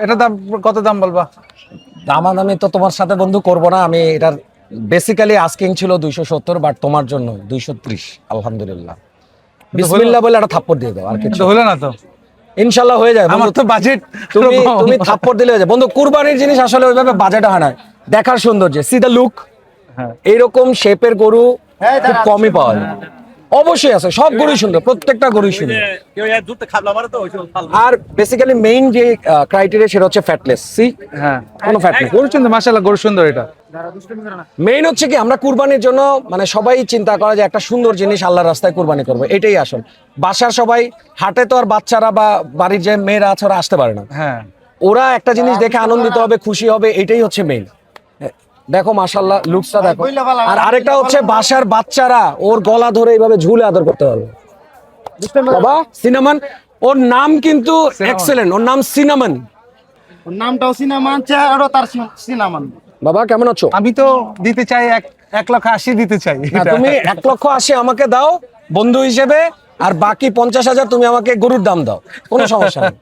এটা দাম কত দাম বলবা? দামাদামি তো তোমার সাথে বন্ধু করবো না আমি। এটার বেসিক্যালি আস্কিং ছিল 270, বাট তোমার জন্য 230। আলহামদুলিল্লাহ, বিসমিল্লাহ বলে একটা থাপ্পড় দিয়ে দাও, আর কিছু হলো না তো, ইনশাল্লাহ হয়ে যায় আমার বন্ধু। তো বাজেট। তুমি থাপ্পড় দিলে হয়ে যায় বন্ধু। কুরবানির জিনিস আসলে ওইভাবে বাজেট হয় না, দেখার সৌন্দর্য, সি দ্য লুক। এইরকম শেপের গরু খুব কমই পাওয়া যায়। অবশ্যই আছে, সব গরুই সুন্দর, প্রত্যেকটা গরুই সুন্দর। আর বেসিক্যালি মেইন যে ক্রাইটেরিয়া সেটা হচ্ছে ফ্যাটলেস। সি, হ্যাঁ, কোনো ফ্যাট নেই। গরু সুন্দর, মাশাআল্লাহ গরু সুন্দর। এটা মেইন হচ্ছে কি, আমরা কুরবানির জন্য মানে সবাই চিন্তা করে যে একটা সুন্দর জিনিস আল্লাহর রাস্তায় কুরবানি করবো, এটাই আসল। বাসার সবাই হাটে তো আর বাচ্চারা বা বাড়ির যে মেয়েরা আছে ওরা আসতে পারে না। হ্যাঁ, ওরা একটা জিনিস দেখে আনন্দিত হবে, খুশি হবে, এটাই হচ্ছে মেইন। দেখো মাশাআল্লাহ লুকসটা দেখো। আর আরেকটা হচ্ছে বাসার বাচ্চারা ওর গলা ধরে এইভাবে ঝুলে আদর করতে পারবে। বাবা সিনামন, ওর নাম কিন্তু এক্সেলেন্ট, ওর নাম সিনামন। ওর নামটাও সিনামান, চেহারাও তার সিনামান। বাবা কেমন আছো? আমি তো দিতে চাই 1,80,000 দিতে চাই। না, তুমি 1,80,000 আমাকে দাও বন্ধু হিসেবে, আর বাকি 50,000 তুমি আমাকে গরুর দাম দাও, কোনো সমস্যা নেই।